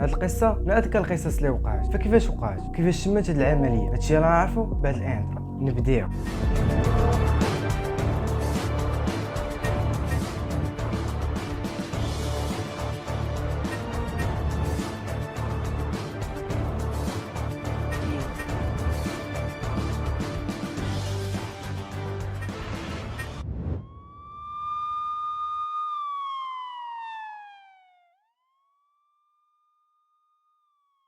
هاد القصه من اذكى القصص اللي وقعت. فكيفاش وقعت كيفاش تمت هاد العمليه؟ هادشي راه نعرفو بعد الانترو. نبداو.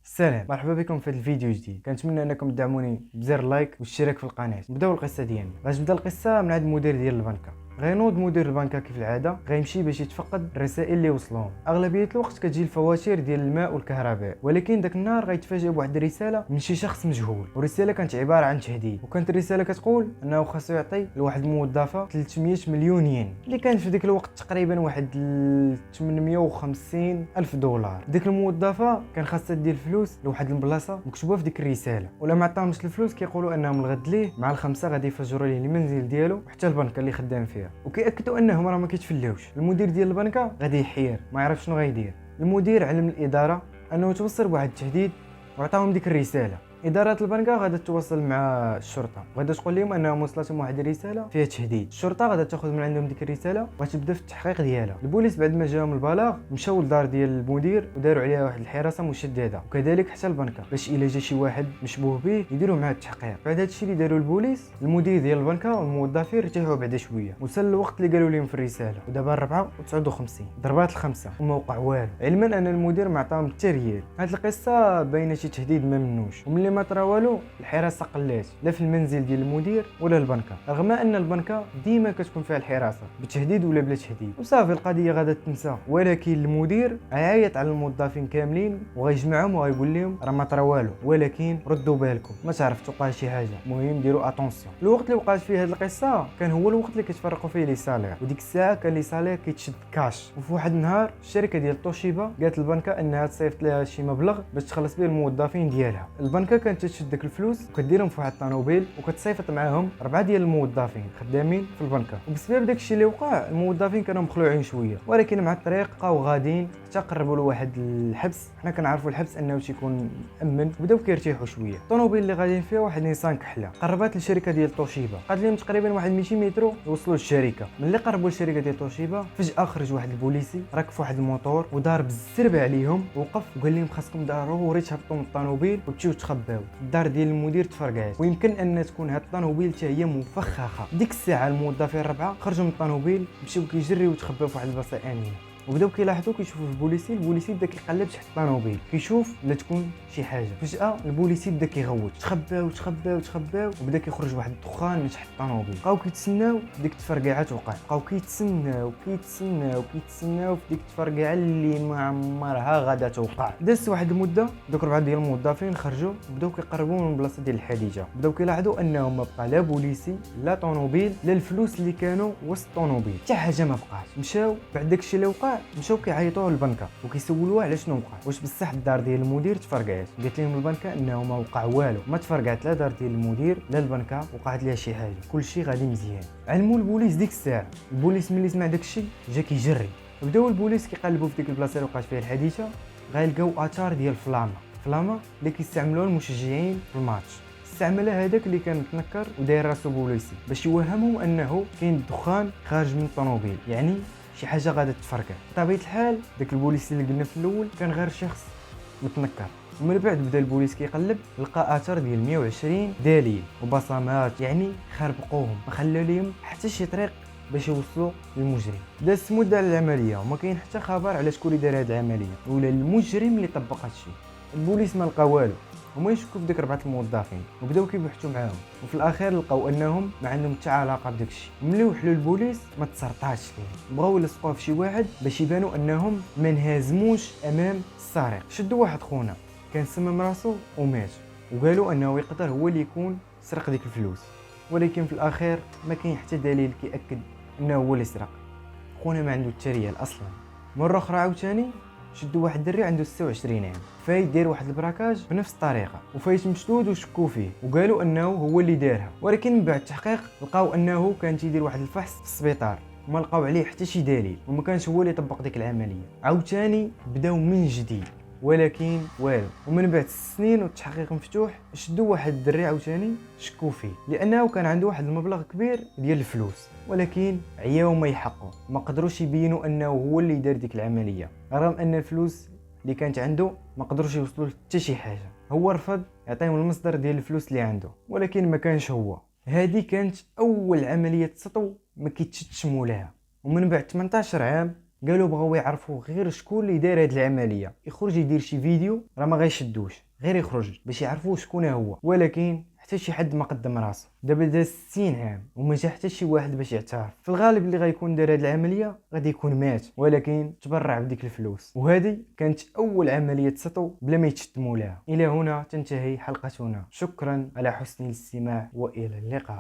السلام، مرحبا بكم في هذا الفيديو جديد. كنتمنى انكم تدعموني بزر لايك والاشتراك في القناه. نبداو القصه ديالنا. غاش نبدا القصه من عند المدير ديال البنكه. غينوض مدير البنكه كيف العاده، غيمشي باش يتفقد الرسائل اللي وصلوهم. اغلبيه الوقت كتجي الفواتير ديال الماء والكهرباء، ولكن داك النهار غيتفاجئ بواحد الرساله من شي شخص مجهول، والرساله كانت عباره عن تهديد. وكانت الرساله كتقول انه خاصو يعطي لواحد الموظفه 300 مليون ين، اللي كان في ديك الوقت تقريبا واحد 850 الف دولار. ديك الموظفه كان خاصها دير الفلوس لواحد البلاصه مكتوبه في ديك الرساله، ولا ما عطاهمش الفلوس كيقولوا انهم الغد ليه مع الخمسه غادي يفجروا ليه المنزل ديالو وحتى البنكه اللي خدام فيها، وكيأكدوا انهم راه ما كيتفلوش. المدير ديال البنكه غادي يحير، ما يعرف شنو غيدير. المدير علم الاداره انه توصل بواحد التهديد وعطاهم ديك الرساله. إدارة البنكة غادا تتواصل مع الشرطة وغادا تقول لهم أنهم وصلتهم واحد الرسالة فيها تهديد. الشرطة غادا تاخذ من عندهم ديك الرسالة وغتبدا في التحقيق ديالها. البوليس بعد ما جاهم البلاغ مشاو للدار ديال المدير وداروا عليها واحد الحراسة مشددة، وكذلك حتى البنكة باش إلا جا شي واحد مشبوه به يديروا معاه التحقيق. بعد هادشي اللي داروا البوليس، المدير ديال البنكة والموظفين ارتاحوا بعدا شوية، وصل الوقت اللي قالوا لهم في الرسالة. ودابا 4:59 ضربات الخمسة وما وقع والو، علما أن المدير ما عطاهم حتى ريال. هاد القصة باينة شي تهديد ما منوش، وملي ما طرا والو الحراسه قلات لا في المنزل ديال المدير ولا البنكه، رغم ان البنكه ديما كتكون فيها الحراسه بتهديد ولا بلا تهديد. وصافي القضيه غادا تنسى، ولكن المدير عيط على الموظفين كاملين وغيجمعهم وغيقول لهم راه ما طرا والو، ولكن ردوا بالكم ما تعرف توقع شي حاجه، المهم ديروا اتونسيون. الوقت اللي وقعت فيه هذه القصه كان هو الوقت اللي كيتفرقوا فيه لي سالير، وديك الساعه كان لي سالير كيتشد كاش. وفي واحد النهار الشركه ديال توشيبا قالت البنكه انها تصيفط لها شي مبلغ باش تخلص به الموظفين ديالها. البنكه كانت تشد داك الفلوس وكديرهم في واحد الطوموبيل وكتصيفط معاهم 4 ديال الموظفين خدامين في البنكه. وبسبب داك الشيء اللي وقع الموظفين كانوا مخلوعين شويه، ولكن مع الطريق بقاو غاديين حتى قربوا لواحد الحبس. حنا كنعرفوا الحبس انه تيكون مأمن، وبداو كيرتاحوا شويه. الطوموبيل اللي غاديين فيها واحد نيسان كحله، قربات للشركه ديال توشيبا، قعد لهم تقريبا واحد 200 متر يوصلوا للشركه. ملي قربوا للشركه ديال توشيبا فجاه خرج واحد البوليسي راكب في واحد الموطور ودار بالزربه عليهم، وقف وقال لهم خاصكم ضروري تهبطوا من الطوموبيل وتمشيو تخباو. الدار ديال المدير تفرقعت، ويمكن ان تكون هاد الطوموبيل حتى هي مفخخه. ديك الساعه الموظفين الربعه خرجوا من الطوموبيل مشاو كيجريو وتخباو في واحد البلاصه امنه، وبداو كيلاحظوا كيشوفوا البوليسي بدا كيقلب تحت الطوموبيل كيشوف لا تكون شي حاجه. فجاه البوليسي بدا كيغوت، تخباو وبدا كيخرج واحد الدخان من تحت الطوموبيل. بقاو كيتسناو ديك التفرقعه توقع، بقاو كيتسناو في ديك التفرقعه اللي ما عمرها غادا توقع. دازت واحد المده، دوك 4 ديال الموظفين خرجوا بداو كيقربوا من البلاصه ديال الحادثه، بداو كيلاحظوا انهم ما بقى لا بوليسي لا طوموبيل لا الفلوس اللي كانوا وسط الطوموبيل، حتى حاجه ما بقاش. مشاو بعد داك الشيء اللي وقع مشاو كيعيطوا للبنكه وكيسولوها على شنو وقع، واش بصح الدار ديال المدير تفرقعت. قالت لهم البنكه انه ما وقع والو، ما تفرقعت لا دار ديال المدير لا البنكه، وقعت ليها شي حاجه، كلشي غادي مزيان. علموا البوليس ديك الساعه. البوليس ملي سمع داك الشيء جا كيجري. بداو البوليس كيقلبوا في ديك البلاصه اللي وقعت فيها الحادثه، غيلقاو اثار ديال فلاما اللي كيستعملوها المشجعين في الماتش. استعملها هذاك اللي كان متنكر وداير راسو بوليسي باش يوهمهم انه كاين دخان خارج من الطوموبيل، يعني شي حاجه غادا تفرقع. بطبيعه الحال داك البوليس اللي قلنا في الاول كان غير شخص متنكر. ومن بعد بدا البوليس كيقلب لقى اثار ديال 120 دليل وبصمات، يعني خربقوهم ما خلى لهم حتى شي طريق باش يوصلوا للمجرم. دازت مده على العمليه وما كاين حتى خبر على شكون اللي دار هذه العمليه ولا المجرم اللي طبق هذا الشيء. البوليس ما لقى والو، هما يشكوا في ديك 4 الموظفين وبداو كيبحثوا معاهم، وفي الاخير لقاو انهم ما عندهم حتى علاقه بداك الشيء. ملي وحلوا البوليس ما تسرطاش ليه، بغاو يلصقوه في شي واحد باش يبانوا انهم ما انهزموش امام السارق. شدوا واحد خونا كان سمم راسو ومات، وقالوا انه يقدر هو اللي يكون سرق ديك الفلوس، ولكن في الاخير ما كاين حتى دليل كيأكد انه هو اللي سرق. خونا ما عنده حتى ريال اصلا. مره اخرى عاوتاني شدوا واحد الدري عنده 26 عام فايت داير واحد البراكاج بنفس الطريقه، وفايت مشدود وشكوا فيه وقالوا انه هو اللي دارها، ولكن من بعد التحقيق لقاو انه كان تيدير واحد الفحص في السبيطار وما لقاو عليه حتى شي دليل وما كانش هو اللي طبق ديك العمليه. عاوتاني بداو من جديد ولكن والو. ومن بعد 6 سنين والتحقيق مفتوح شدوا واحد الدري عاوتاني شكوا فيه لانه كان عنده واحد المبلغ كبير ديال الفلوس، ولكن عياو ما يحقوا، ما قدروش يبينوا انه هو اللي دار ديك العمليه، رغم ان الفلوس اللي كانت عنده ما قدروش يوصلوا حتى شي حاجه. هو رفض يعطيهم المصدر ديال الفلوس اللي عنده، ولكن ما كانش هو. هذه كانت اول عمليه سطو ما كيتشتش مولاها. ومن بعد 18 عام قالوا بغاو يعرفوا غير شكون اللي دار هاد العمليه، يخرج يدير شي فيديو راه ما غيشدوش، غير يخرج باش يعرفوا شكون هو، ولكن حتى شي حد ما قدم راسه. دابا دا 60 عام وما جا حتى شي واحد باش يعترف. في الغالب اللي غيكون دار هاد العمليه غادي يكون مات، ولكن تبرع بديك الفلوس. وهذه كانت اول عمليه سطو بلا ما يتشد مولاها. الى هنا تنتهي حلقتنا، شكرا على حسن الاستماع والى اللقاء.